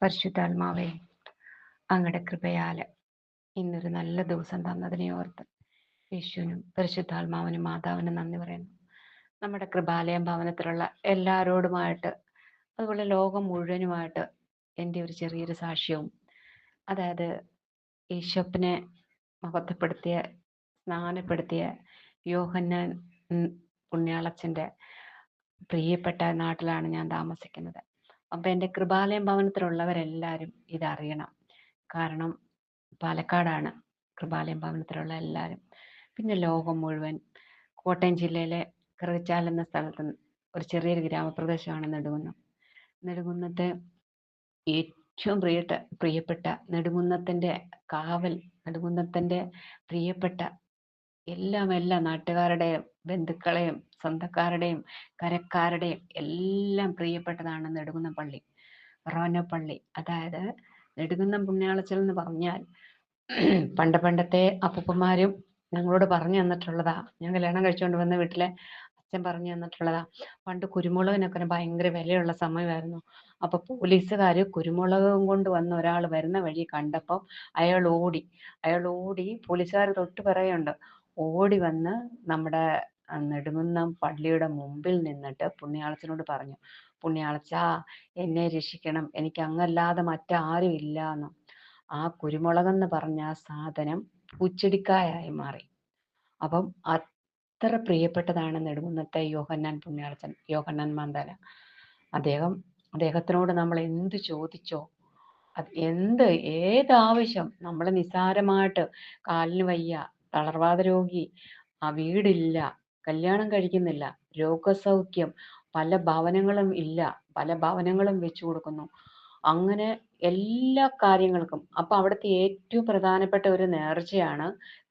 പരിശുദ്ധാത്മാവേ, അങ്ങയുടെ കൃപയാല് ഇന്നൊരു നല്ല ദിവസം തന്നതിനെ ഓർത്ത് യേശുവിനും പരിശുദ്ധാത്മാവിനും മാതാവിനും നന്ദി പറയുന്നു. നമ്മുടെ കൃപാലയം ഭവനത്തിലുള്ള എല്ലാവരോടുമായിട്ട്, അതുപോലെ ലോകം മുഴുവനുമായിട്ട് എൻ്റെ ഒരു ചെറിയൊരു സാക്ഷ്യവും, അതായത് ഈശോപ്പിനെ മഹത്വപ്പെടുത്തിയ, സ്നാനപ്പെടുത്തിയ യോഹന്നാൻ പുണ്യാളച്ചൻ്റെ പ്രിയപ്പെട്ട നാട്ടിലാണ് ഞാൻ താമസിക്കുന്നത്. അപ്പം എൻ്റെ കൃപാലയം ഭവനത്തിലുള്ളവരെല്ലാവരും ഇതറിയണം. കാരണം പാലക്കാടാണ് കൃപാലയം ഭവനത്തിലുള്ള എല്ലാവരും. പിന്നെ ലോകം മുഴുവൻ, കോട്ടയം ജില്ലയിലെ കറുകച്ചാൽ എന്ന സ്ഥലത്ത് ഒരു ചെറിയൊരു ഗ്രാമപ്രദേശമാണ് നെടുകുന്നം. നെടുകുന്നത്തെ ഏറ്റവും പ്രിയപ്പെട്ട നെടുകുന്നത്തിൻ്റെ കാവൽ, നെടുകുന്നത്തിൻ്റെ പ്രിയപ്പെട്ട എല്ലാ നാട്ടുകാരുടെയും ബന്ധുക്കളെയും സ്വന്തക്കാരുടെയും കരക്കാരുടെയും എല്ലാം പ്രിയപ്പെട്ടതാണ് നെടുകുന്നം പള്ളി, റോന പള്ളി. അതായത് നെടുകുന്നം പുണ്യാളച്ചൽ എന്ന് പറഞ്ഞാൽ പണ്ടത്തെ അപ്പൂപ്പന്മാരും ഞങ്ങളോട് പറഞ്ഞു തന്നിട്ടുള്ളതാ. ഞാൻ കല്യാണം കഴിച്ചുകൊണ്ട് വന്ന വീട്ടിലെ അച്ഛൻ പറഞ്ഞു തന്നിട്ടുള്ളതാ. പണ്ട് കുരുമുളകിനൊക്കെ ഭയങ്കര വിലയുള്ള സമയമായിരുന്നു. അപ്പൊ പോലീസുകാര് കുരുമുളകും കൊണ്ട് വന്ന ഒരാൾ വരുന്ന വഴി കണ്ടപ്പോൾ അയാൾ ഓടി പോലീസുകാർ തൊട്ട് പറയുണ്ട്, ഓടി വന്ന് നമ്മുടെ നെടുകുന്നം പള്ളിയുടെ മുമ്പിൽ നിന്നിട്ട് പുണ്യാളച്ചനോട് പറഞ്ഞു, പുണ്യാളച്ച എന്നെ രക്ഷിക്കണം, എനിക്ക് അങ്ങല്ലാതെ മറ്റാരും ഇല്ല എന്ന്. ആ കുരുമുളകെന്ന് പറഞ്ഞ ആ സാധനം പൂച്ചെടിക്കായായി മാറി. അപ്പം അത്ര പ്രിയപ്പെട്ടതാണ് നെടുകുന്നത്തെ യോഹന്നാൻ പുണ്യാളച്ചൻ, യോഹന്നാൻ മാന്തല. അദ്ദേഹത്തിനോട് നമ്മൾ എന്ത് ചോദിച്ചോ, ഏതാവശ്യം, നമ്മൾ നിസ്സാരമായിട്ട് കാലിന് വയ്യ, തളർവാദ രോഗി, ആ വീടില്ല, കല്യാണം കഴിക്കുന്നില്ല, രോഗസൗഖ്യം, പല ഭവനങ്ങളും ഇല്ല, പല ഭവനങ്ങളും വെച്ചു കൊടുക്കുന്നു, അങ്ങനെ എല്ലാ കാര്യങ്ങൾക്കും. അപ്പൊ അവിടുത്തെ ഏറ്റവും പ്രധാനപ്പെട്ട ഒരു നേർച്ചയാണ്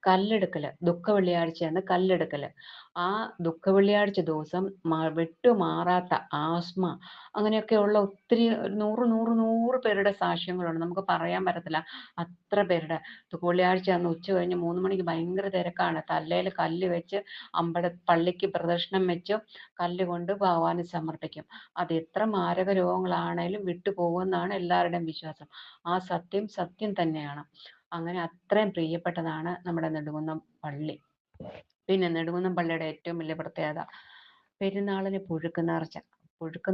കല്ലെടുക്കല്. ദുഃഖ വെള്ളിയാഴ്ചയാണ് കല്ലെടുക്കല്. ആ ദുഃഖ വെള്ളിയാഴ്ച ദിവസം വിട്ടുമാറാത്ത ആസ്മ, അങ്ങനെയൊക്കെയുള്ള ഒത്തിരി നൂറ് പേരുടെ സാക്ഷ്യങ്ങളുണ്ട്. നമുക്ക് പറയാൻ പറ്റത്തില്ല അത്ര പേരുടെ. ദുഃഖ വെള്ളിയാഴ്ച അന്ന് ഉച്ച കഴിഞ്ഞ് 3 മണിക്ക് ഭയങ്കര തിരക്കാണ്. തലയിൽ കല്ല് വെച്ച് പള്ളിക്ക് പ്രദക്ഷിണം വെച്ച് കല്ല് കൊണ്ട് ഭഗവാന് സമർപ്പിക്കും. അത് എത്ര മാരക രോഗങ്ങളാണേലും വിട്ടുപോകുമെന്നാണ് എല്ലാവരുടെയും വിശ്വാസം. ആ സത്യം തന്നെയാണ്. അങ്ങനെ അത്രയും പ്രിയപ്പെട്ടതാണ് നമ്മുടെ നെടുകുന്നം പള്ളി. പിന്നെ നെടുകുന്നം പള്ളിയുടെ ഏറ്റവും വലിയ പ്രത്യേകത പെരുന്നാളിന് പുഴുക്ക്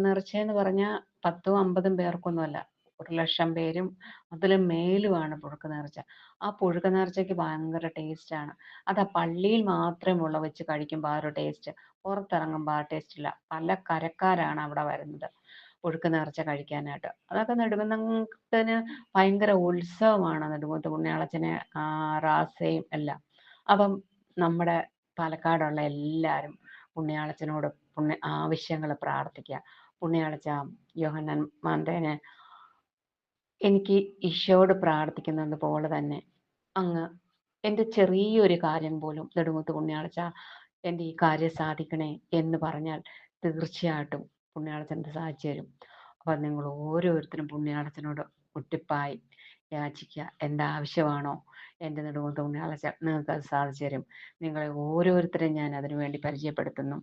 നേർച്ച എന്ന് പറഞ്ഞാൽ 10ഉം 50ഉം പേർക്കൊന്നുമല്ല, 1,00,000 പേരും അതിലും മേലുമാണ് പുഴുക്ക് നേർച്ച. ആ പുഴുക്ക് നേർച്ചയ്ക്ക് ഭയങ്കര ടേസ്റ്റാണ്. അത് ആ പള്ളിയിൽ മാത്രമുള്ള വെച്ച് കഴിക്കുമ്പോൾ ആ ഒരു ടേസ്റ്റ്, പുറത്തിറങ്ങുമ്പോൾ ആ ടേസ്റ്റ് ഇല്ല. പല കരക്കാരാണ് അവിടെ വരുന്നത് പുഴുക്ക് നേർച്ച കഴിക്കാനായിട്ട്. അതൊക്കെ നെടുകുന്നത്തിന് ഭയങ്കര ഉത്സവമാണ്. നെടുകുന്നത്ത് പുണ്യാളച്ചന് റാസയും എല്ലാം. അപ്പം നമ്മുടെ പാലക്കാടുള്ള എല്ലാവരും പുണ്യാളച്ചനോട് ആവശ്യങ്ങൾ പ്രാർത്ഥിക്കുക. പുണ്യാളച്ച യോഹന്നാൻ മാന്തേനെ എനിക്ക് ഈശോയോട് പ്രാർത്ഥിക്കുന്നത് പോലെ തന്നെ അങ്ങ് എൻ്റെ ചെറിയൊരു കാര്യം പോലും നെടുമുത്ത് പുണ്യാളച്ച എൻ്റെ ഈ കാര്യം സാധിക്കണേ എന്ന് പറഞ്ഞാൽ തീർച്ചയായിട്ടും പുണ്യാളച്ചൻ്റെ സാധിച്ചു തരും. അപ്പം നിങ്ങൾ ഓരോരുത്തരും പുണ്യാളച്ചനോട് മുട്ടിപ്പായി യാചിക്കുക. എന്താവശ്യമാണോ എൻ്റെ നെടുമുത്ത് പുണ്യാളച്ച നിങ്ങൾക്ക് അത് സാധിച്ചു തരും. നിങ്ങളെ ഓരോരുത്തരെയും ഞാൻ അതിനു വേണ്ടി പരിചയപ്പെടുത്തുന്നു.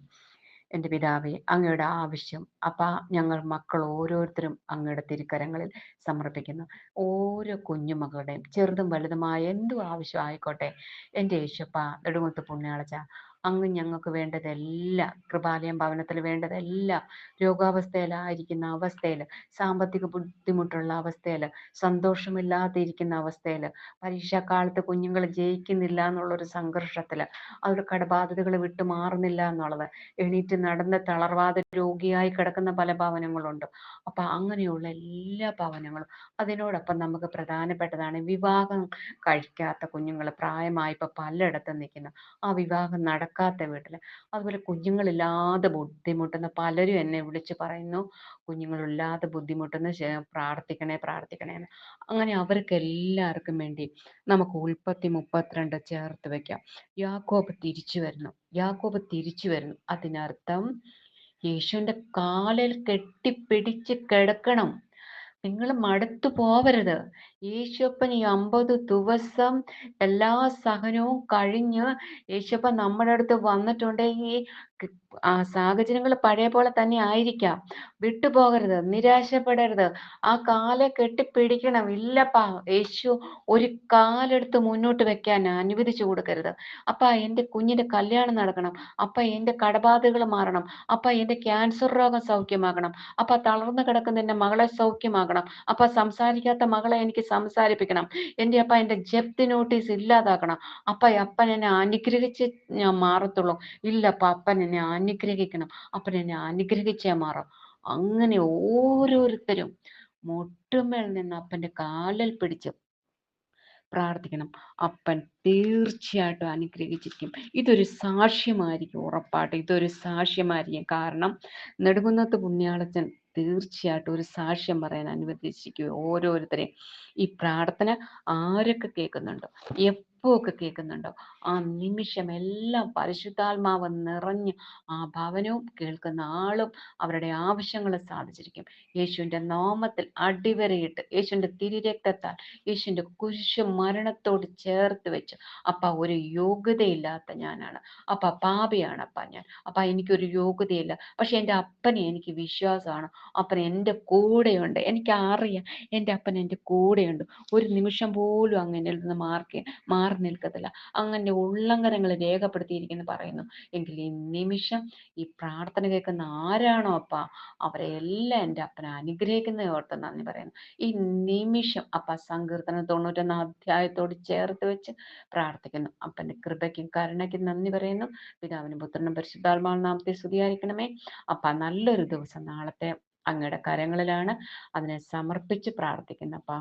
എൻ്റെ പിതാവേ, അങ്ങയുടെ ആവശ്യം ഞങ്ങൾ മക്കൾ ഓരോരുത്തരും അങ്ങയുടെ തിരുക്കരങ്ങളിൽ സമർപ്പിക്കുന്നു. ഓരോ കുഞ്ഞുമക്കളുടെയും ചെറുതും വലുതുമായ എന്തും ആവശ്യം ആയിക്കോട്ടെ, എൻ്റെ യേശുപ്പാ നെടുമുത്ത് പുണ്യാളച്ച അങ്ങ് ഞങ്ങൾക്ക് വേണ്ടതെല്ലാം, കൃപാലയം ഭവനത്തിൽ വേണ്ടതെല്ലാം, രോഗാവസ്ഥയിലായിരിക്കുന്ന അവസ്ഥയിൽ, സാമ്പത്തിക ബുദ്ധിമുട്ടുള്ള അവസ്ഥയിൽ, സന്തോഷമില്ലാതിരിക്കുന്ന അവസ്ഥയിൽ, പരീക്ഷാക്കാലത്ത് കുഞ്ഞുങ്ങൾ ജയിക്കുന്നില്ല എന്നുള്ളൊരു സംഘർഷത്തിൽ, അവരുടെ കടബാധ്യതകൾ വിട്ടു മാറുന്നില്ല എന്നുള്ളത്, എണീറ്റ് നടന്ന് തളർവാദ രോഗിയായി കിടക്കുന്ന പല ഭവനങ്ങളുണ്ട്. അപ്പൊ അങ്ങനെയുള്ള എല്ലാ ഭവനങ്ങളും, അതിനോടൊപ്പം നമുക്ക് പ്രധാനപ്പെട്ടതാണ് വിവാഹം കഴിക്കാത്ത കുഞ്ഞുങ്ങൾ, പ്രായമായി ഇപ്പൊ പലയിടത്തും നിൽക്കുന്നു, ആ വിവാഹം നടക്കാത്ത വീട്ടിൽ, അതുപോലെ കുഞ്ഞുങ്ങളില്ലാതെ ബുദ്ധിമുട്ടുന്ന പലരും എന്നെ വിളിച്ച് പറയുന്നു, കുഞ്ഞുങ്ങളില്ലാതെ ബുദ്ധിമുട്ടുന്ന പ്രാർത്ഥിക്കണേ എന്ന്. അങ്ങനെ അവർക്ക് എല്ലാവർക്കും വേണ്ടി നമുക്ക് ഉൽപ്പത്തി 32 ചേർത്ത് വെക്കാം. യാക്കോബ് തിരിച്ചു വരുന്നു. അതിനർത്ഥം യേശുവിന്റെ കാലിൽ കെട്ടിപ്പിടിച്ച് കിടക്കണം. നിങ്ങൾ മടുത്തു പോവരുത്. യേശുപ്പൻ ഈ 50 ദിവസം എല്ലാ സഹനവും കഴിഞ്ഞ് യേശുപ്പൻ നമ്മുടെ അടുത്ത് വന്നിട്ടുണ്ടെങ്കിൽ ആ സാഹചര്യങ്ങൾ പഴയ പോലെ തന്നെ ആയിരിക്കാം. വിട്ടുപോകരുത്, നിരാശപ്പെടരുത്. ആ കാലെ കെട്ടിപ്പിടിക്കണം. ഇല്ലപ്പാ, യേശു ഒരു കാലെടുത്ത് മുന്നോട്ട് വെക്കാൻ അനുവദിച്ചു കൊടുക്കരുത്. അപ്പാ, എന്റെ കുഞ്ഞിന്റെ കല്യാണം നടക്കണം. അപ്പാ, എന്റെ കടബാധകൾ മാറണം. അപ്പാ, എന്റെ ക്യാൻസർ രോഗം സൗഖ്യമാകണം. അപ്പാ, തളർന്നു കിടക്കുന്ന എന്റെ മകളെ സൗഖ്യമാകണം. അപ്പാ, സംസാരിക്കാത്ത മകളെ എനിക്ക് സംസാരിപ്പിക്കണം. എന്റെ ജപ്തി നോട്ടീസ് ഇല്ലാതാക്കണം. അപ്പൻ എന്നെ അനുഗ്രഹിച്ച് ഞാൻ മാറത്തുള്ളൂ. ഇല്ലപ്പ, അപ്പൻ എന്നെ അനുഗ്രഹിക്കണം. അപ്പൻ എന്നെ അനുഗ്രഹിച്ചേ മാറും. അങ്ങനെ ഓരോരുത്തരും മുട്ടുമേൽ നിന്ന് അപ്പന്റെ കാലിൽ പിടിച്ച് പ്രാർത്ഥിക്കണം. അപ്പൻ തീർച്ചയായിട്ടും അനുഗ്രഹിച്ചിരിക്കും. ഇതൊരു സാക്ഷ്യമായിരിക്കും, ഉറപ്പായിട്ടും ഇതൊരു സാക്ഷ്യമായിരിക്കും. കാരണം നെടുകുന്നത്ത് പുണ്യാളച്ചൻ തീർച്ചയായിട്ടും ഒരു സാക്ഷ്യം പറയാൻ അനുവദിച്ചിരിക്കും ഓരോരുത്തരെയും. ഈ പ്രാർത്ഥന ആരൊക്കെ കേൾക്കുന്നുണ്ടോ, എപ്പോ ഒക്കെ കേൾക്കുന്നുണ്ടോ, ആ നിമിഷം എല്ലാം പരിശുദ്ധാത്മാവ് നിറഞ്ഞ് ആ ഭവനവും കേൾക്കുന്ന ആളും അവരുടെ ആവശ്യങ്ങൾ സാധിച്ചിരിക്കും. യേശുവിന്റെ നാമത്തിൽ അടിവരയിട്ട്, യേശുവിന്റെ തിരുരക്തത്താൽ, യേശുവിന്റെ കുരിശു മരണത്തോട് ചേർത്ത് വെച്ച്, അപ്പ ഒരു യോഗ്യതയില്ലാത്ത ഞാനാണ്, അപ്പ പാപിയാണ് അപ്പ ഞാൻ, അപ്പ എനിക്കൊരു യോഗ്യതയില്ല, പക്ഷെ എൻ്റെ അപ്പനെ എനിക്ക് വിശ്വാസമാണ്. അപ്പൻ എൻ്റെ കൂടെയുണ്ട്. എനിക്ക് അറിയാം എൻ്റെ അപ്പൻ എൻ്റെ കൂടെയുണ്ട്. ഒരു നിമിഷം പോലും അങ്ങനെ നിന്ന് മാറി നിൽക്കത്തില്ല. അങ്ങനെ ഉള്ളങ്കരങ്ങൾ രേഖപ്പെടുത്തിയിരിക്കുന്നു പറയുന്നു. എങ്കിൽ ഈ നിമിഷം ഈ പ്രാർത്ഥന കേൾക്കുന്ന ആരാണോ അപ്പ, അവരെ എല്ലാം എൻ്റെ അപ്പനെ അനുഗ്രഹിക്കുന്ന ഓർത്ത് നന്ദി പറയുന്നു. ഈ നിമിഷം അപ്പ സങ്കീർത്തനം 91 അധ്യായത്തോട് ചേർത്ത് വെച്ച് പ്രാർത്ഥിക്കുന്നു. അപ്പന്റെ കൃപയ്ക്കും കരുണയ്ക്കും നന്ദി പറയുന്നു. പിതാവിനും പുത്രനും പരിശുദ്ധാത്മാവിനും നാമത്തെ സ്തുതിയായിരിക്കണമേ. അപ്പ നല്ലൊരു ദിവസം നാളത്തെ അങ്ങയുടെ കരങ്ങളിലാണ്. അതിനെ സമർപ്പിച്ച് പ്രാർത്ഥിക്കുന്നു. അപ്പ